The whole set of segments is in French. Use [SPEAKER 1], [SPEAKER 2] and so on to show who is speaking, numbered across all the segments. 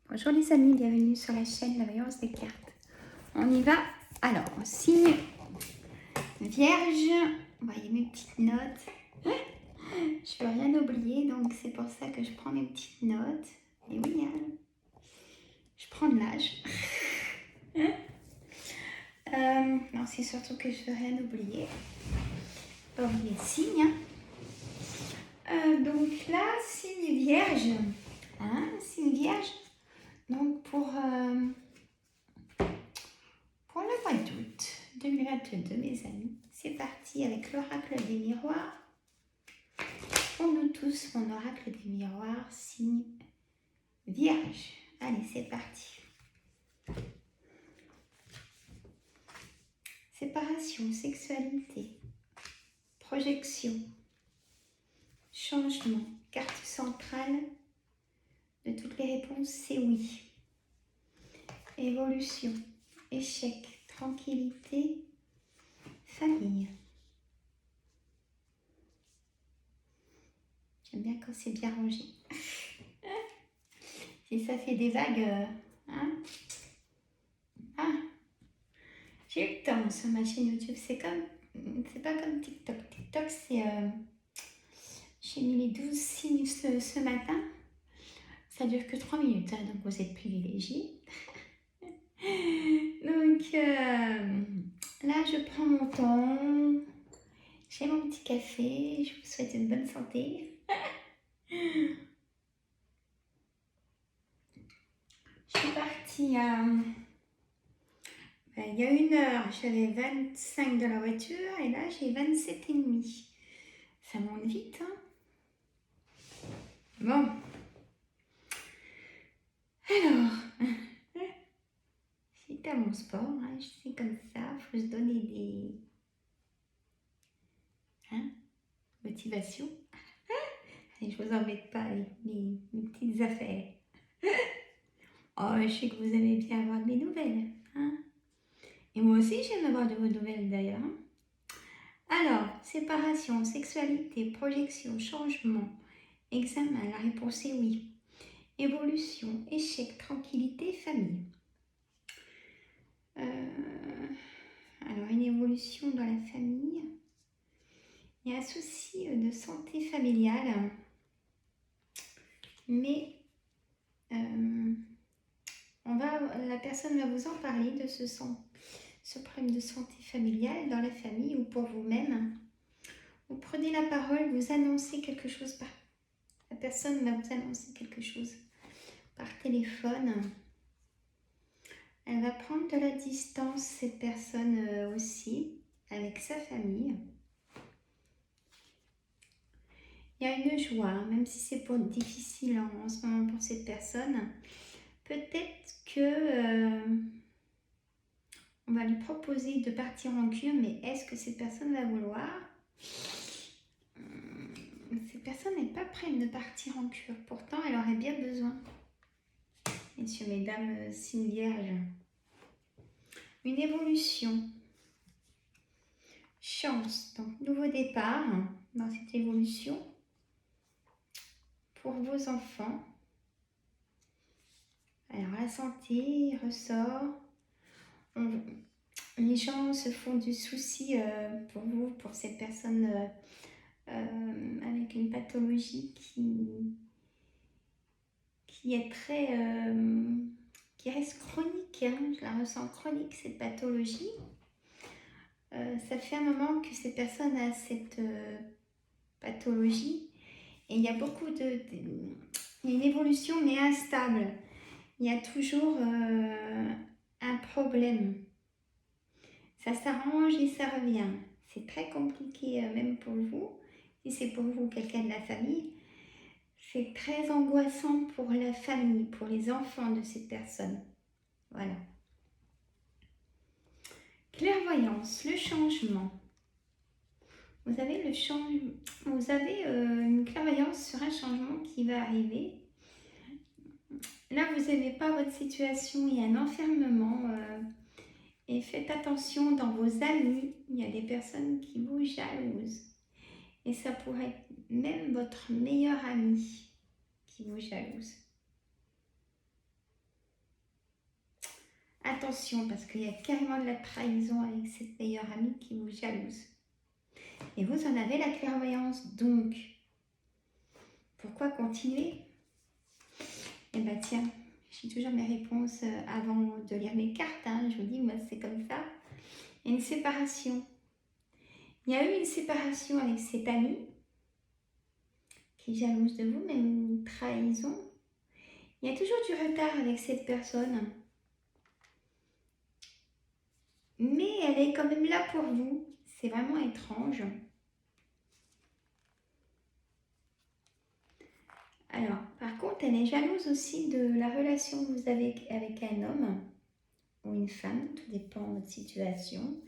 [SPEAKER 1] Bonjour les amis, bienvenue sur la chaîne La Voyance des cartes. On y va. Alors, signe Vierge, voyez mes petites notes. Je ne veux rien oublier, donc c'est pour ça que je prends mes petites notes. Et oui, hein, je prends de l'âge. Non, c'est surtout que je ne veux rien oublier. Pas oublier le signe. Donc là, signe Vierge. Signe Vierge. Donc pour le mois d'août 2022, mes amis, c'est parti avec l'oracle des miroirs. Pour nous tous, mon oracle des miroirs, signe Vierge. Allez, c'est parti. Séparation, sexualité, projection, changement, carte centrale de toutes les réponses, c'est oui. Évolution, échec, tranquillité, famille. J'aime bien quand c'est bien rangé. Si ça fait des vagues, j'ai eu le temps sur ma chaîne YouTube. C'est pas comme TikTok. TikTok, c'est... j'ai mis les 12 signes ce matin. Ça dure que 3 minutes, donc vous êtes privilégiés. Donc là, je prends mon temps. J'ai mon petit café. Je vous souhaite une bonne santé. Je suis partie il y a 1 heure, j'avais 25 dans la voiture et là, j'ai 27,5. Ça monte vite, hein. Bon. Alors, c'était à mon sport, hein, je sais comme ça, il faut se donner des motivations. Et je vous embête pas avec mes petites affaires. Oh, je sais que vous aimez bien avoir de mes nouvelles. Hein. Et moi aussi, j'aime avoir de vos nouvelles d'ailleurs. Alors, séparation, sexualité, projection, changement, examen, la réponse est oui. Évolution, échec, tranquillité, famille. Alors, une évolution dans la famille. Il y a un souci de santé familiale. Mais la personne va vous en parler de ce problème de santé familiale dans la famille ou pour vous-même. Vous prenez la parole, vous annoncez quelque chose la personne va vous annoncer quelque chose par téléphone. Elle va prendre de la distance, cette personne aussi, avec sa famille. Il y a une joie, même si c'est difficile en ce moment pour cette personne. Peut-être que on va lui proposer de partir en cure, mais est-ce que cette personne va vouloir? Cette personne n'est pas prête de partir en cure. Pourtant, elle aurait bien besoin. Messieurs, mesdames, signe Vierge. Une évolution. Chance. Donc, nouveau départ dans cette évolution. Pour vos enfants. Alors, la santé ressort. Les gens se font du souci pour vous, pour cette personne avec une pathologie qui est très... qui reste chronique. Hein. Je la ressens chronique, cette pathologie. Ça fait un moment que cette personne a cette pathologie. Et il y a beaucoup il y a une évolution, mais instable. Il y a toujours un problème. Ça s'arrange et ça revient. C'est très compliqué même pour vous. Si c'est pour vous quelqu'un de la famille, c'est très angoissant pour la famille, pour les enfants de cette personne. Voilà. Clairvoyance, le changement. Vous avez une clairvoyance sur un changement qui va arriver. Là, vous n'avez pas votre situation, il y a un enfermement. Et faites attention dans vos amis, il y a des personnes qui vous jalousent. Et ça pourrait être même votre meilleur ami qui vous jalouse. Attention, parce qu'il y a carrément de la trahison avec cette meilleure amie qui vous jalouse. Et vous en avez la clairvoyance, donc pourquoi continuer? Eh bien tiens, j'ai toujours mes réponses avant de lire mes cartes, hein. Je vous dis, moi c'est comme ça. Il y a une séparation. Il y a eu une séparation avec cet ami qui est jalouse de vous, même une trahison. Il y a toujours du retard avec cette personne. Mais elle est quand même là pour vous. C'est vraiment étrange. Alors, par contre, elle est jalouse aussi de la relation que vous avez avec un homme ou une femme, tout dépend de votre situation.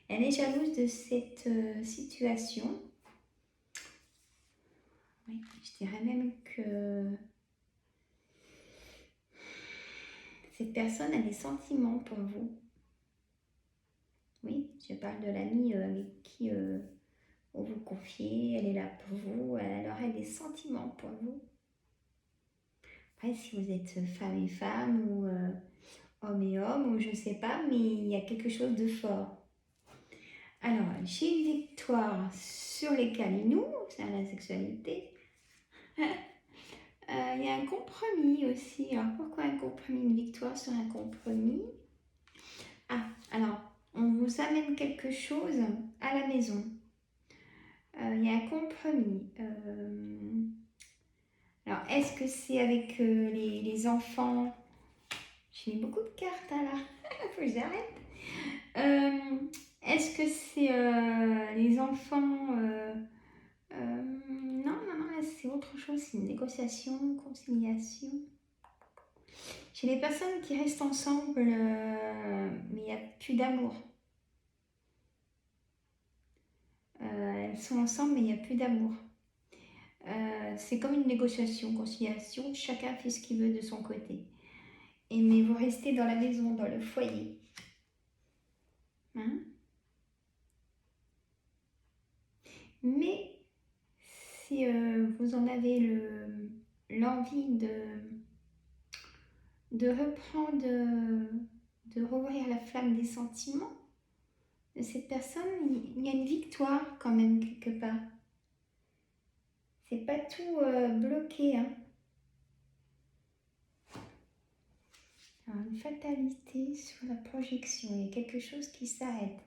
[SPEAKER 1] Elle est jalouse de cette situation. Oui, je dirais même que cette personne a des sentiments pour vous. Oui, je parle de l'amie avec qui vous vous confiez, elle est là pour vous, elle aurait des sentiments pour vous. Après, si vous êtes femme et femme ou homme et homme, ou je ne sais pas, mais il y a quelque chose de fort. Alors, j'ai une victoire sur les calinous, c'est la sexualité. Il y a un compromis aussi. Alors, pourquoi un compromis? Une victoire sur un compromis. Ah, alors, on vous amène quelque chose à la maison. Il y a un compromis. Alors, est-ce que c'est avec les enfants? J'ai mis beaucoup de cartes hein, là. Faut que j'arrête. Est-ce que c'est les enfants non, là c'est autre chose. C'est une négociation, conciliation. J'ai des personnes qui restent ensemble, mais il n'y a plus d'amour. Elles sont ensemble, mais il n'y a plus d'amour. C'est comme une négociation, conciliation. Chacun fait ce qu'il veut de son côté. Mais vous restez dans la maison, dans le foyer. Hein? Mais si vous en avez l'envie de reprendre, de rouvrir la flamme des sentiments de cette personne, il y a une victoire quand même quelque part. C'est pas tout bloqué. Hein. Alors, une fatalité sur la projection, il y a quelque chose qui s'arrête.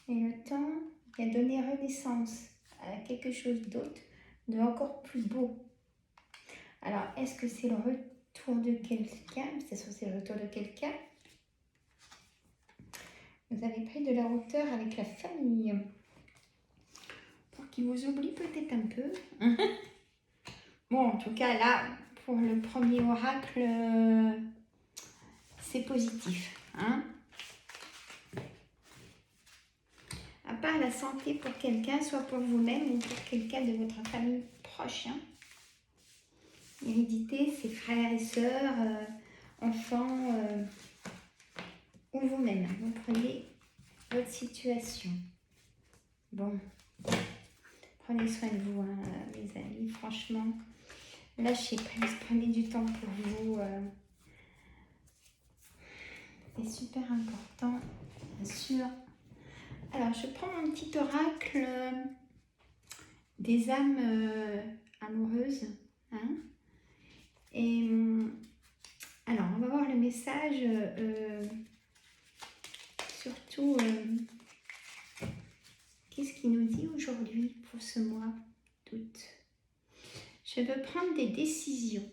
[SPEAKER 1] Et le temps qui a donné renaissance à quelque chose d'autre, de encore plus beau. Alors, est-ce que c'est le retour de quelqu'un? C'est censé le retour de quelqu'un. Vous avez pris de la hauteur avec la famille. Pour qu'il vous oublie peut-être un peu. Bon, en tout cas, là, pour le premier oracle, c'est positif. Hein? À part la santé pour quelqu'un, soit pour vous-même ou pour quelqu'un de votre famille proche. Hein? Hérédité, c'est frères et sœurs, enfants ou vous-même. Vous prenez votre situation. Bon, prenez soin de vous, hein, mes amis. Franchement, lâchez prise, prenez du temps pour vous. C'est super important, bien sûr. Alors, je prends mon petit oracle des âmes amoureuses. Hein, et alors, on va voir le message, surtout, qu'est-ce qu'il nous dit aujourd'hui pour ce mois d'août? Je veux prendre des décisions.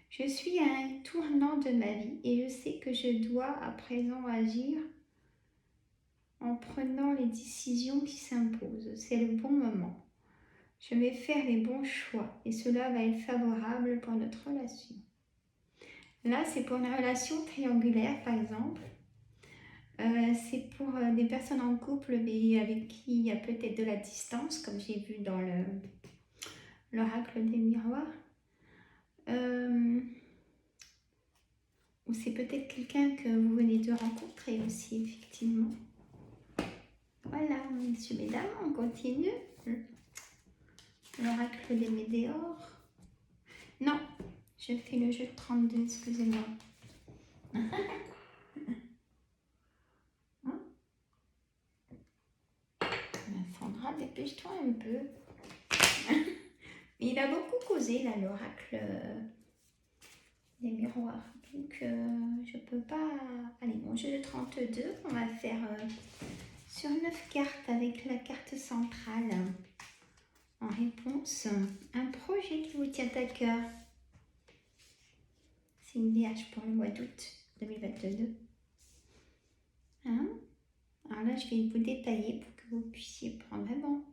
[SPEAKER 1] Je suis à un tournant de ma vie et je sais que je dois à présent agir en prenant les décisions qui s'imposent. C'est le bon moment. Je vais faire les bons choix et cela va être favorable pour notre relation. Là, c'est pour une relation triangulaire, par exemple. C'est pour des personnes en couple mais avec qui il y a peut-être de la distance, comme j'ai vu dans l'oracle des miroirs. Ou c'est peut-être quelqu'un que vous venez de rencontrer aussi, effectivement. Voilà, messieurs, mesdames, on continue. L'oracle des météores. Non, je fais le jeu de 32, excusez-moi. un peu. Il a beaucoup causé, là, l'oracle des miroirs. Donc, je peux pas... Allez, mon jeu de 32, on va faire sur 9 cartes avec la carte centrale. En réponse, un projet qui vous tient à cœur. C'est une DH pour le mois d'août 2022. Hein? Alors là, je vais vous détailler pour que vous puissiez prendre vraiment,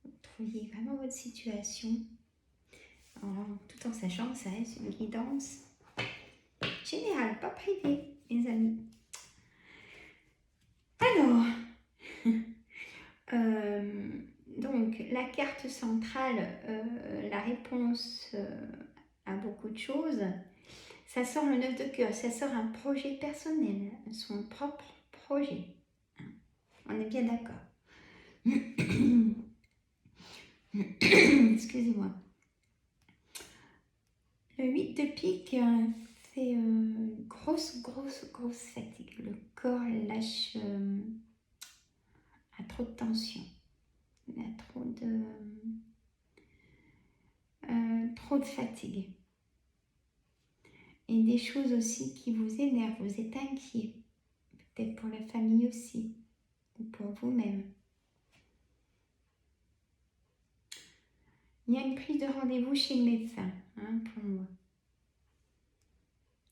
[SPEAKER 1] vous trouviez vraiment votre situation. Tout en sachant que ça reste une guidance générale, pas privée, mes amis. Alors, donc la carte centrale, la réponse à beaucoup de choses, ça sort le 9 de cœur, ça sort un projet personnel, son propre projet. On est bien d'accord. Excusez-moi. Le 8 de pique, c'est grosse fatigue. Le corps lâche à trop de tension. Il y a trop de fatigue. Et des choses aussi qui vous énervent, vous êtes inquiet. Peut-être pour la famille aussi, ou pour vous-même. Il y a une prise de rendez-vous chez le médecin, pour moi.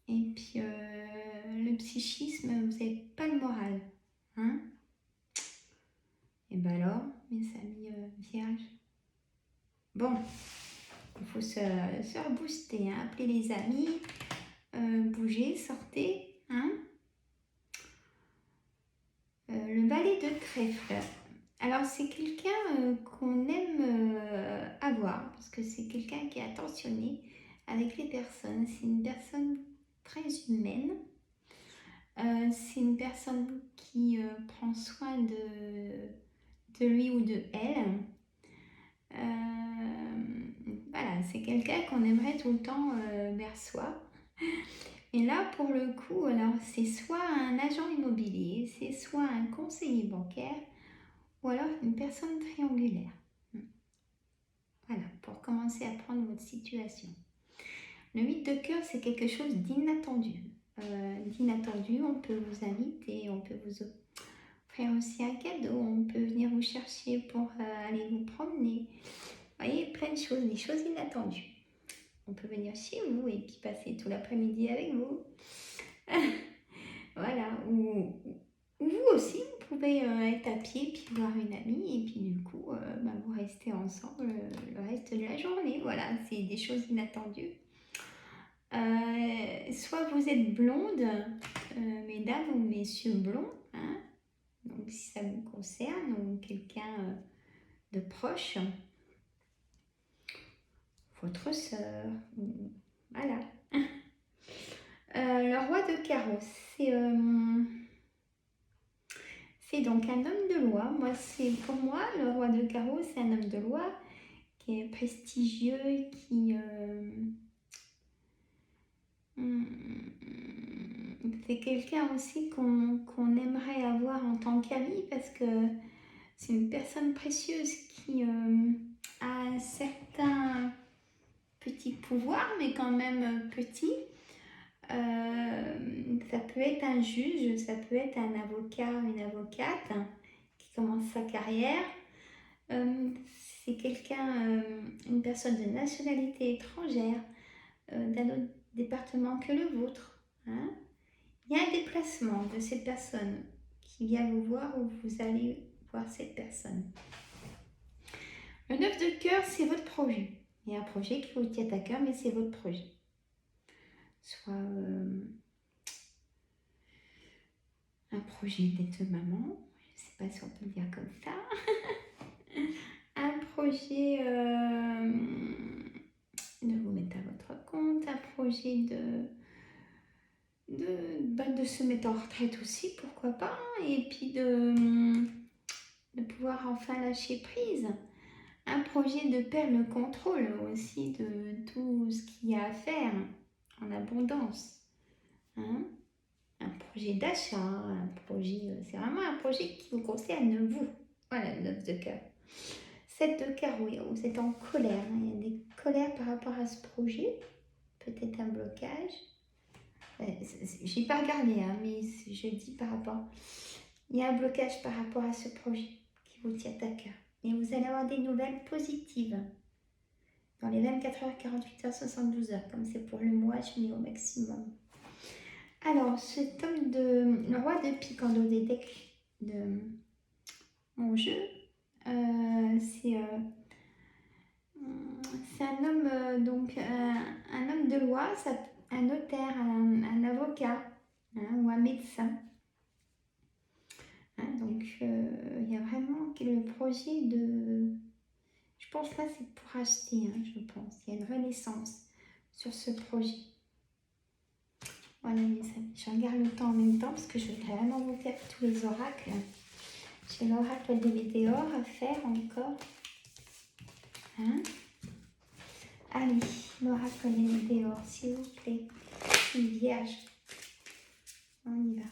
[SPEAKER 1] Et puis, le psychisme, vous n'avez pas le moral. Et ben alors, mes amis vierges. Bon, il faut se rebooster, appeler les amis, bouger, sortez. Le balai de trèfle. Alors, c'est quelqu'un qu'on aime avoir, parce que c'est quelqu'un qui est attentionné avec les personnes. C'est une personne très humaine. C'est une personne qui prend soin de lui ou de elle. Voilà, c'est quelqu'un qu'on aimerait tout le temps vers soi. Et là, pour le coup, alors c'est soit un agent immobilier, c'est soit un conseiller bancaire, ou alors une personne triangulaire. Voilà, pour commencer à prendre votre situation. Le 8 de cœur, c'est quelque chose d'inattendu. On peut vous inviter, on peut vous offrir aussi un cadeau, on peut venir vous chercher pour aller vous promener. Vous voyez, plein de choses, des choses inattendues. On peut venir chez vous et puis passer tout l'après-midi avec vous. Voilà, ou vous aussi, vous pouvez être à pied puis voir une amie et puis du coup, vous restez ensemble le reste de la journée. Voilà, c'est des choses inattendues. Soit vous êtes blonde, mesdames ou messieurs blonds, donc si ça vous concerne, ou quelqu'un de proche, votre sœur, voilà. Le roi de carreau, c'est donc un homme de loi. Pour moi, le roi de carreau, c'est un homme de loi qui est prestigieux, c'est quelqu'un aussi qu'on aimerait avoir en tant qu'ami parce que c'est une personne précieuse qui a un certain petit pouvoir, mais quand même petit. Ça peut être un juge, ça peut être un avocat, une avocate qui commence sa carrière. C'est quelqu'un, une personne de nationalité étrangère, d'un autre département que le vôtre. Il y a un déplacement de cette personne qui vient vous voir ou vous allez voir cette personne. Le 9 de cœur, c'est votre projet. Il y a un projet qui vous tient à cœur, mais c'est votre projet. Soit un projet d'être maman, je ne sais pas si on peut le dire comme ça. Un projet de vous mettre à votre compte, un projet de se mettre en retraite aussi, pourquoi pas, et puis de pouvoir enfin lâcher prise. Un projet de perdre le contrôle aussi de tout ce qu'il y a à faire en abondance. Un projet d'achat, c'est vraiment un projet qui vous concerne vous. Voilà, le 9 de cœur. 7 de carreau, vous êtes en colère. Hein. Il y a des colères par rapport à ce projet. Peut-être un blocage. J'ai pas regardé, hein, mais je dis par rapport. Il y a un blocage par rapport à ce projet qui vous tient à cœur. Mais vous allez avoir des nouvelles positives. Dans les 24 heures, 48 heures, 72 heures. Comme c'est pour le mois, je mets au maximum. Alors, cet homme le roi de pique en dos des decks de mon jeu, c'est un homme, donc un homme de loi, un notaire, un avocat, hein, ou un médecin. Hein, donc, il y a vraiment le projet de... Je pense là, c'est pour acheter, hein, je pense. Il y a une renaissance sur ce projet. Voilà, mes amis. Je regarde le temps en même temps parce que je voudrais vraiment vous faire tous les oracles. J'ai l'oracle des météores à faire encore. Hein? Allez, l'oracle des météores, s'il vous plaît. Une vierge. On y va.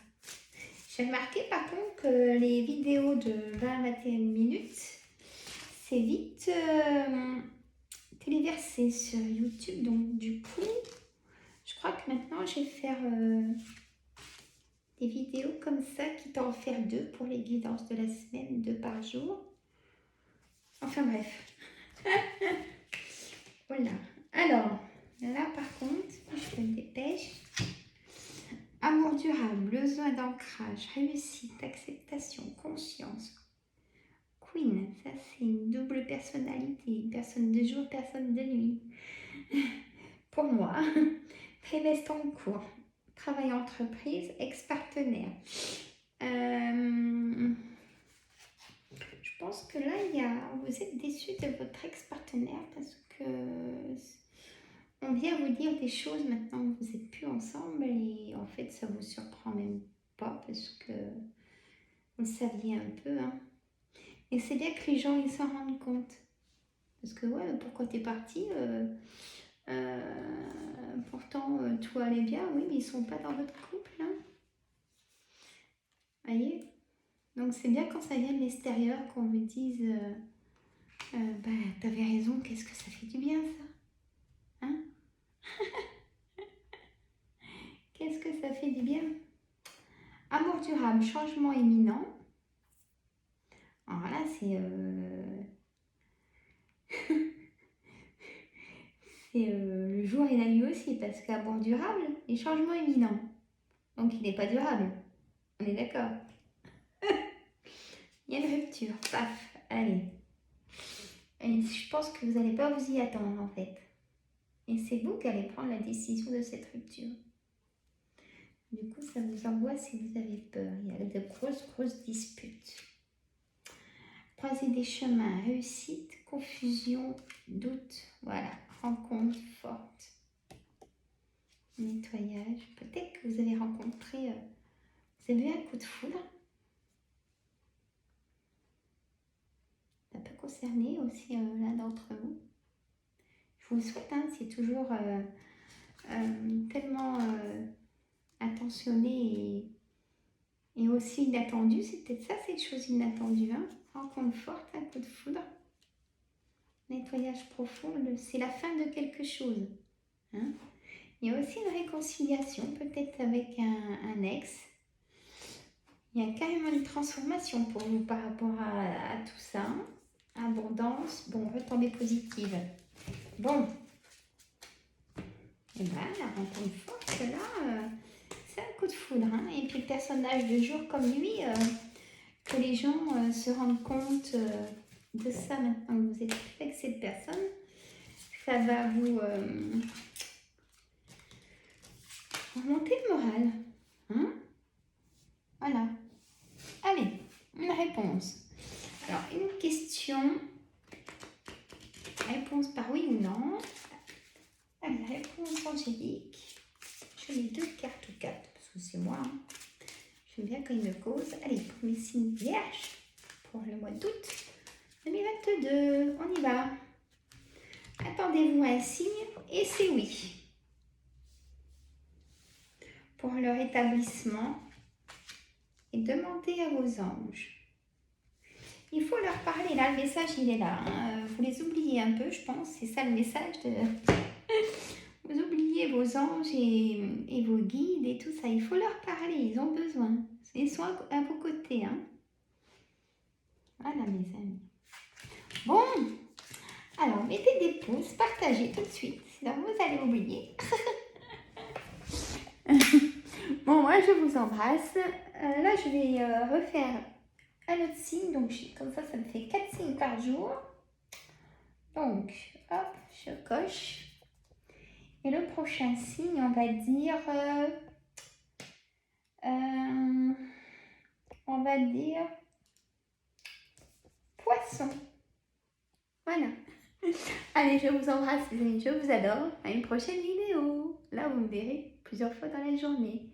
[SPEAKER 1] J'ai remarqué par contre que les vidéos de 20-21 minutes, c'est vite téléversé sur YouTube. Donc du coup, je crois que maintenant je vais faire des vidéos comme ça, quitte à en faire 2 pour les guidances de la semaine, 2 par jour. Enfin bref. Voilà. Alors, là par contre, je me dépêche. Amour durable, besoin d'ancrage, réussite, acceptation, conscience. Queen, ça c'est une double personnalité, personne de jour, personne de nuit. Pour moi, trimestre en cours, travail entreprise, ex-partenaire. Je pense que là, vous êtes déçu de votre ex-partenaire parce que on vient vous dire des choses maintenant que vous n'êtes plus ensemble et en fait ça vous surprend même pas parce que vous le saviez un peu. Hein. Et c'est bien que les gens ils s'en rendent compte. Parce que ouais, pourquoi t'es parti pourtant tout allait bien, oui, mais ils sont pas dans votre couple. Hein. Voyez. Donc c'est bien quand ça vient de l'extérieur qu'on vous dise bah t'avais raison, qu'est-ce que ça fait du bien ça. Hein. Qu'est-ce que ça fait du bien. Amour durable, changement imminent. Alors là, c'est c'est le jour et la nuit aussi, parce qu'amour durable et changement imminent. Donc il n'est pas durable. On est d'accord. Il y a une rupture. Paf, allez. Et je pense que vous n'allez pas vous y attendre en fait. Et c'est vous qui allez prendre la décision de cette rupture. Du coup, ça vous angoisse si vous avez peur. Il y a de grosses disputes. Croiser des chemins, réussite, confusion, doute. Voilà, rencontre forte. Nettoyage. Peut-être que vous avez rencontré, vous avez eu un coup de foudre. Ça peut concerner aussi l'un d'entre vous. Je vous le souhaite, hein, c'est toujours tellement attentionné et aussi inattendu. C'est peut-être ça, cette chose inattendue. Hein. Rencontre forte, un coup de foudre. Nettoyage profond, c'est la fin de quelque chose. Hein. Il y a aussi une réconciliation, peut-être avec un ex. Il y a carrément une transformation pour vous par rapport à tout ça. Abondance, bon, retombée positive. Bon. Et bien, la rencontre forte, là, c'est un coup de foudre. Hein. Et puis, le personnage de jour comme lui, que les gens se rendent compte de ça maintenant que vous êtes avec cette personne, ça va vous remonter le moral. Hein. Voilà. Allez, une réponse. Alors, une question. Réponse par oui ou non. Allez, réponse angélique. Je mets 2 cartes ou 4, parce que c'est moi. Hein. J'aime bien quand il me cause. Allez, premier signe vierge pour le mois d'août 2022. On y va. Attendez-vous à un signe et c'est oui. Pour le rétablissement et demandez à vos anges. Il faut leur parler, là, le message, il est là. Hein. Vous les oubliez un peu, je pense. C'est ça le message de... Vous oubliez vos anges et vos guides et tout ça. Il faut leur parler, ils ont besoin. Ils sont à vos côtés. Hein. Voilà, mes amis. Bon, alors, mettez des pouces, partagez tout de suite. Sinon, vous allez oublier. Bon, moi, je vous embrasse. Là, je vais refaire un autre signe. Donc, comme ça me fait 4 signes par jour. Donc, hop, je coche. Et le prochain signe, on va dire... poisson. Voilà. Allez, je vous embrasse, les amis. Je vous adore. À une prochaine vidéo. Là, vous me verrez plusieurs fois dans la journée.